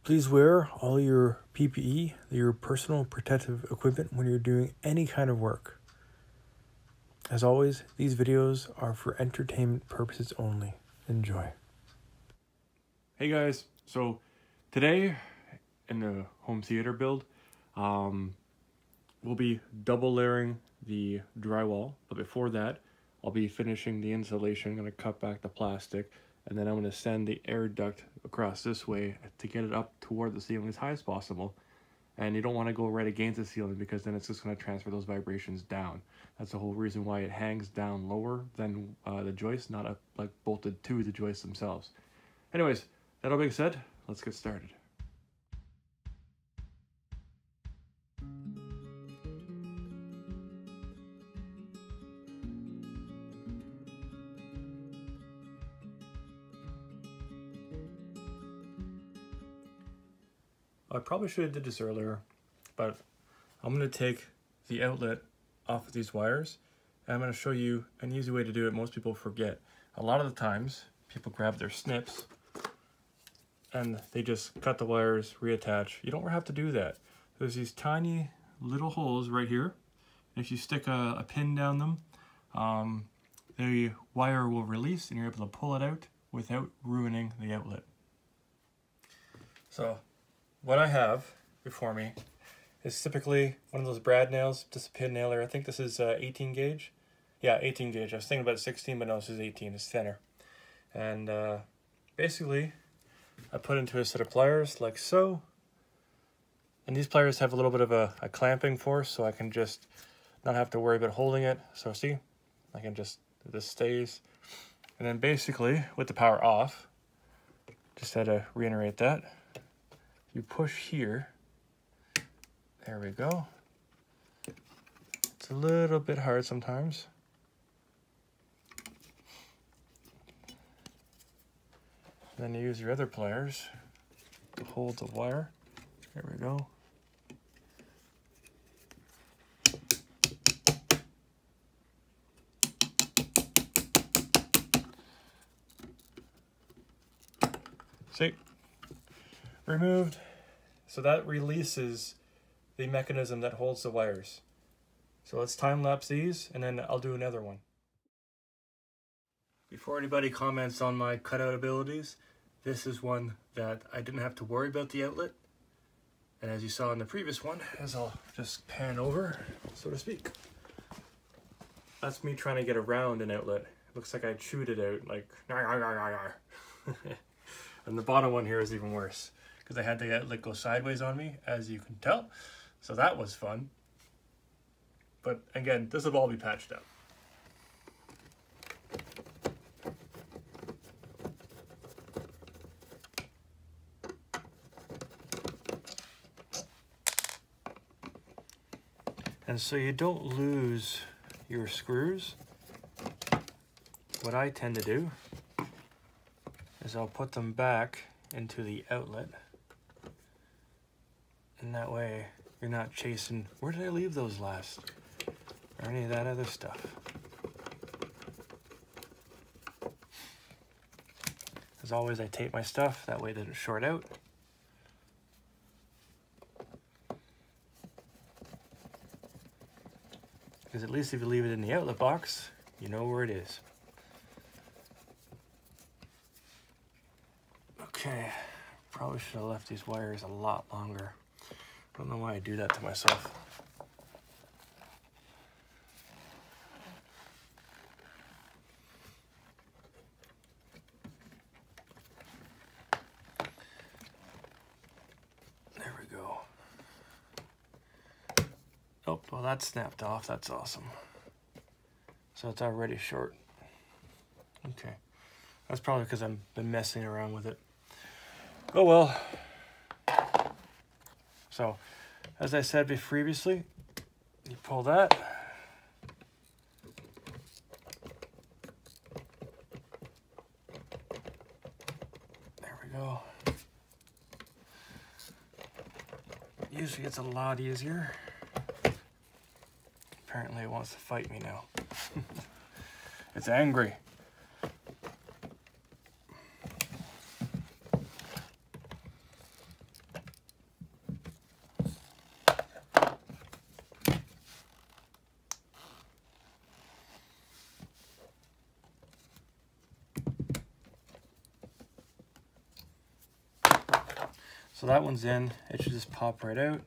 Please wear all your PPE, your personal protective equipment, when you're doing any kind of work. As always, these videos are for entertainment purposes only. Enjoy. Hey guys, so today in the home theater build, we'll be double layering the drywall, but before that, I'll be finishing the insulation. I'm going to cut back the plastic, and then I'm going to send the air duct across this way to get it up toward the ceiling as high as possible. And you don't want to go right against the ceiling because then it's just going to transfer those vibrations down. That's the whole reason why it hangs down lower than the joist, not up, like bolted to the joists themselves. Anyways, that all being said, let's get started. I probably should have did this earlier, but I'm going to take the outlet off of these wires, and I'm going to show you an easy way to do it. Most people forget. A lot of the times, people grab their snips and they just cut the wires, reattach. You don't have to do that. There's these tiny little holes right here. If you stick a pin down them, the wire will release and you're able to pull it out without ruining the outlet. So what I have before me is typically one of those brad nails, just a pin nailer. I think this is 18 gauge. Yeah, 18 gauge. I was thinking about 16, but no, this is 18. It's thinner. And basically, I put into a set of pliers like so. And these pliers have a little bit of a clamping force, so I can just not have to worry about holding it. So see, I can just, this stays. And then basically, with the power off, just had to reiterate that. You push here, there we go. It's a little bit hard sometimes. Then you use your other pliers to hold the wire. There we go. See? Removed. So that releases the mechanism that holds the wires. So let's time lapse these and then I'll do another one. Before anybody comments on my cutout abilities, this is one that I didn't have to worry about the outlet. And as you saw in the previous one, as I'll just pan over, so to speak, that's me trying to get around an outlet. It looks like I chewed it out, like, and the bottom one here is even worse, because I had the outlet go sideways on me, as you can tell. So that was fun. But again, this will all be patched up. And so you don't lose your screws, what I tend to do is I'll put them back into the outlet. And that way you're not chasing, where did I leave those last? Or any of that other stuff. As always, I tape my stuff, that way it doesn't short out. Because at least if you leave it in the outlet box, you know where it is. Okay, probably should have left these wires a lot longer. I don't know why I do that to myself. There we go. Oh, well that snapped off, that's awesome. So it's already short. Okay, that's probably because I've been messing around with it. Oh well. So, as I said previously, you pull that. There we go. Usually it's a lot easier. Apparently it wants to fight me now. It's angry. So that one's in. It should just pop right out.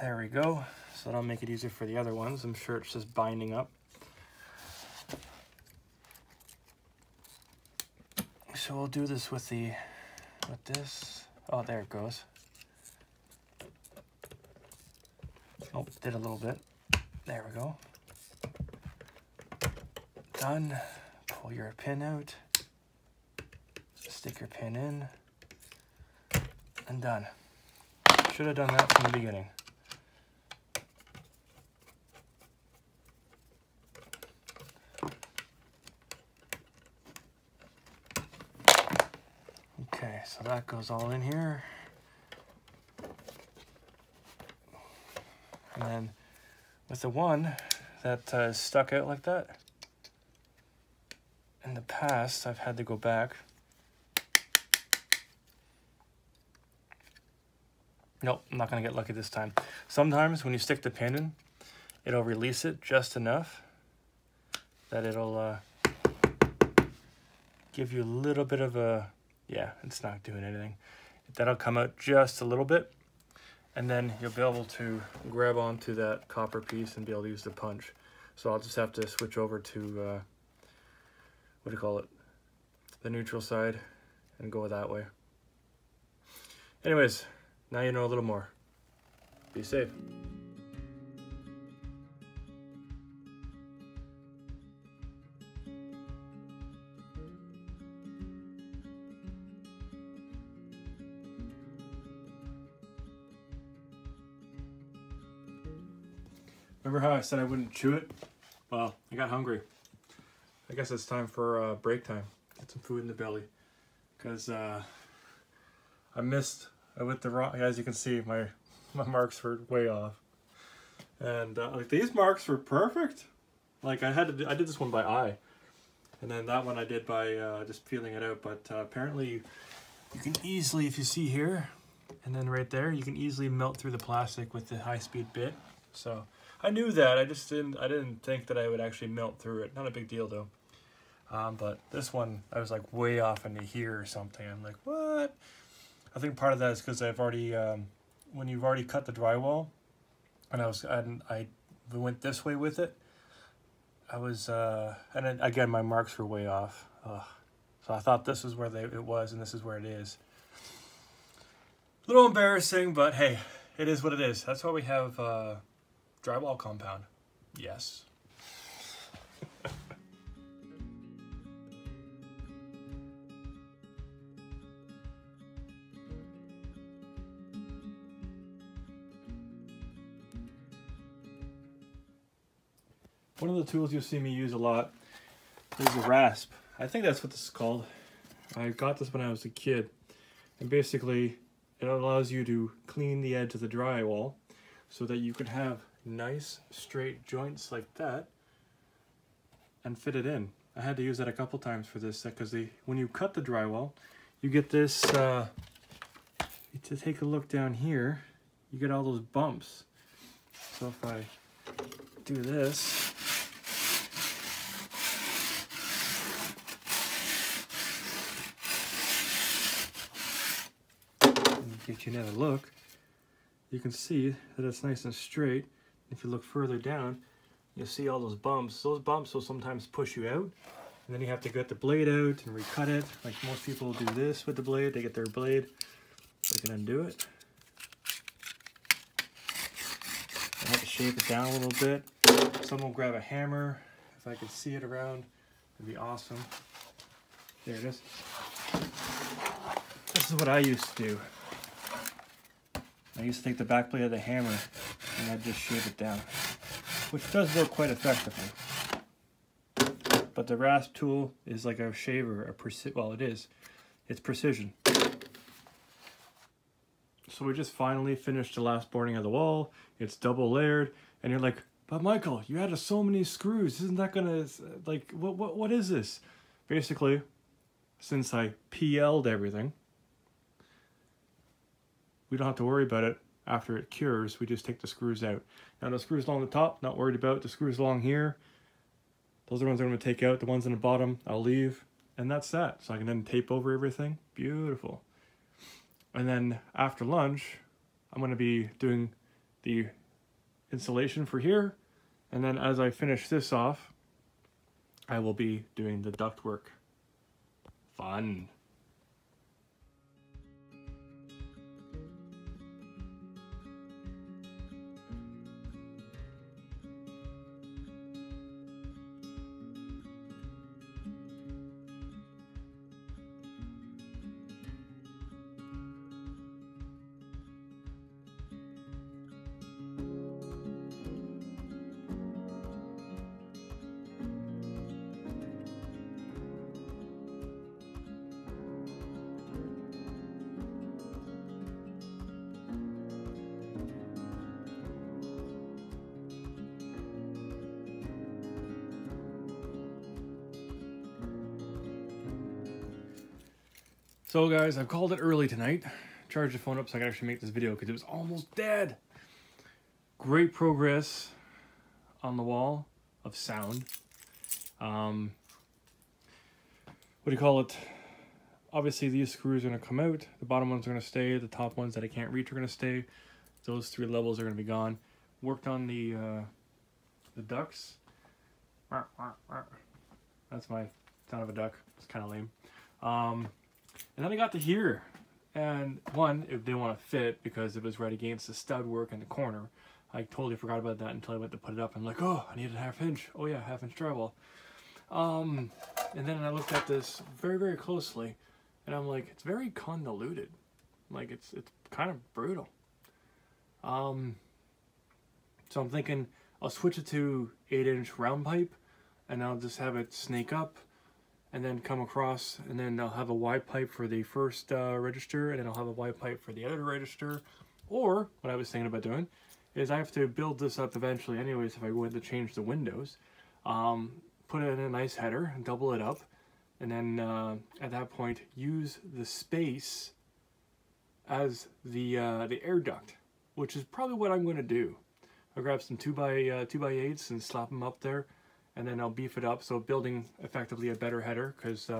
There we go. So that'll make it easier for the other ones. I'm sure it's just binding up. So we'll do this with this. Oh, there it goes. Oh, did a little bit. There we go. Done. Pull your pin out. Stick your pin in. And done. Should have done that from the beginning. Okay, so that goes all in here. And then with the one that is stuck out like that, in the past I've had to go back. Nope, I'm not gonna get lucky this time. Sometimes when you stick the pin in, it'll release it just enough that it'll give you a little bit of a, yeah, it's not doing anything. That'll come out just a little bit, and then you'll be able to grab onto that copper piece and be able to use the punch. So I'll just have to switch over to, what do you call it? The neutral side, and go that way. Anyways, now you know a little more. Be safe. Remember how I said I wouldn't chew it? Well, I got hungry. I guess it's time for break time. Get some food in the belly. Because I went the wrong, as you can see, my marks were way off. And like these marks were perfect. Like I did this one by eye. And then that one I did by just feeling it out. But apparently you can easily, if you see here, and then right there, you can easily melt through the plastic with the high-speed bit. So I knew that. I didn't think that I would actually melt through it. Not a big deal though. But this one, I was like way off into here or something. I'm like, what? I think part of that is because I've already, when you've already cut the drywall, and I went this way with it. I was, and then again, my marks were way off. Ugh. So I thought this is where it was, and this is where it is. A little embarrassing, but hey, it is what it is. That's why we have drywall compound. Yes. One of the tools you'll see me use a lot is a rasp. I think that's what this is called. I got this when I was a kid. And basically, it allows you to clean the edge of the drywall so that you can have nice straight joints like that and fit it in. I had to use that a couple times for this because when you cut the drywall, you get this, to take a look down here, you get all those bumps. So if I do this, get you another look, you can see that it's nice and straight. If you look further down, you'll see all those bumps. Those bumps will sometimes push you out, and then you have to get the blade out and recut it. Like most people do this with the blade. They get their blade, they can undo it. I have to shape it down a little bit. Someone will grab a hammer. If I could see it around, it'd be awesome. There it is. This is what I used to do. I used to take the back blade of the hammer and I'd just shave it down, which does work quite effectively. But the rasp tool is like a shaver, well, it is. It's precision. So we just finally finished the last boarding of the wall. It's double layered, and you're like, but Michael, you had so many screws. Isn't that gonna, like, what is this? Basically, since I PL'd everything, we don't have to worry about it after it cures. We just take the screws out. Now the screws along the top, not worried about. The screws along here, those are the ones I'm going to take out. The ones on the bottom, I'll leave. And that's that. So I can then tape over everything. Beautiful. And then after lunch, I'm going to be doing the insulation for here. And then as I finish this off, I will be doing the duct work. Fun. So guys, I've called it early tonight. Charged the phone up so I could actually make this video because it was almost dead. Great progress on the wall of sound. What do you call it? Obviously these screws are going to come out. The bottom ones are going to stay. The top ones that I can't reach are going to stay. Those 3 levels are going to be gone. Worked on the ducts. That's my sound of a duck. It's kind of lame. And then I got to here, and one, it didn't want to fit because it was right against the stud work in the corner. I totally forgot about that until I went to put it up. I'm like, oh, I need a 1/2 inch. Oh yeah, 1/2 inch drywall. And then I looked at this very, very closely, and I'm like, it's very convoluted. Like it's kind of brutal. So I'm thinking I'll switch it to 8-inch round pipe, and I'll just have it snake up, and then come across, and then I'll have a wide pipe for the first register, and then I'll have a wide pipe for the other register. Or, what I was thinking about doing, is I have to build this up eventually anyways if I go in to change the windows. Put it in a nice header, and double it up, and then at that point, use the space as the air duct, which is probably what I'm going to do. I'll grab some 2x8s and slap them up there, and then I'll beef it up, so building effectively a better header, because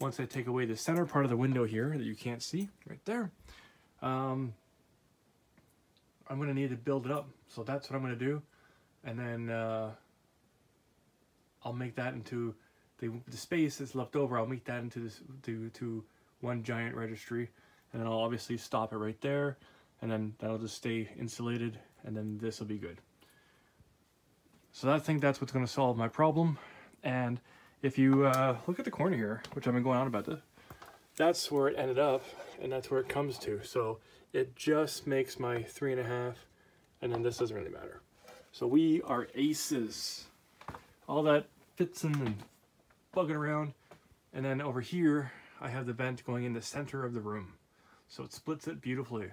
once I take away the center part of the window here that you can't see right there, I'm going to need to build it up. So that's what I'm going to do, and then I'll make that into the space that's left over. I'll make that into this to one giant registry, and then I'll obviously stop it right there, and then that'll just stay insulated, and then this will be good. So I think that's what's going to solve my problem. And if you look at the corner here, which I've been going on about this, that's where it ended up, and that's where it comes to. So it just makes my 3.5, and then this doesn't really matter. So we are aces. All that fits in and bugging around. And then over here, I have the vent going in the center of the room. So it splits it beautifully.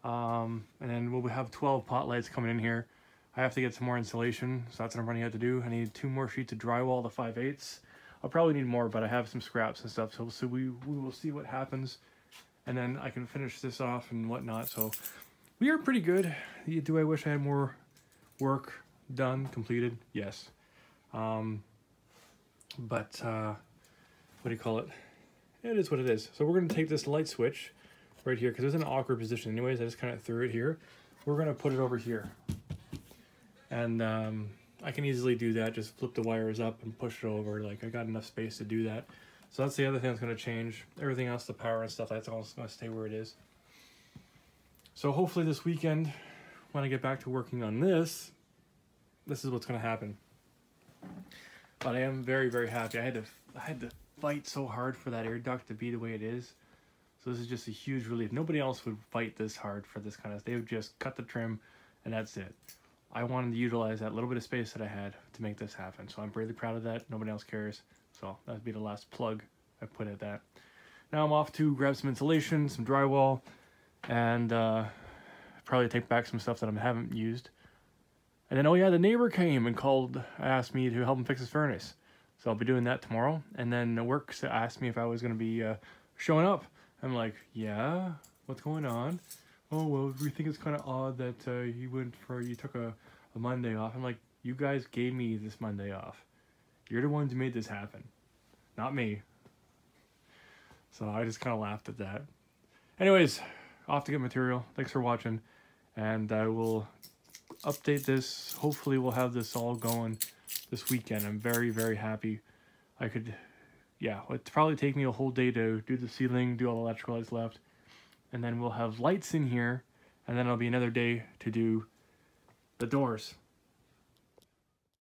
And then we'll have 12 pot lights coming in here. I have to get some more insulation, so that's what I'm running out to do. I need 2 more sheets of drywall, the 5/8. I'll probably need more, but I have some scraps and stuff, so we will see what happens. And then I can finish this off and whatnot, so we are pretty good. Do I wish I had more work done, completed? Yes. But, what do you call it? It is what it is. So we're going to take this light switch right here, because it's in an awkward position anyways. I just kind of threw it here. We're going to put it over here. And I can easily do that, just flip the wires up and push it over. Like, I got enough space to do that. So that's the other thing that's going to change. Everything else, the power and stuff, that's all going to stay where it is. So hopefully this weekend, when I get back to working on this is what's going to happen. But I am very, very happy. I had to fight so hard for that air duct to be the way it is. So this is just a huge relief. Nobody else would fight this hard for this kind of, they would just cut the trim and that's it. I wanted to utilize that little bit of space that I had to make this happen. So I'm really proud of that. Nobody else cares. So that would be the last plug I put at that. Now I'm off to grab some insulation, some drywall, and probably take back some stuff that I haven't used. And then, oh yeah, the neighbor came and asked me to help him fix his furnace. So I'll be doing that tomorrow. And then the works asked me if I was going to be showing up. I'm like, yeah, what's going on? Oh, well, we think it's kind of odd that you took a Monday off. I'm like, you guys gave me this Monday off. You're the ones who made this happen, not me. So I just kind of laughed at that. Anyways, off to get material. Thanks for watching, and I will update this. Hopefully we'll have this all going this weekend. I'm very, very happy. I could, yeah, it'd probably take me a whole day to do the ceiling, do all the electrical lights left, and then we'll have lights in here, and then it'll be another day to do the doors.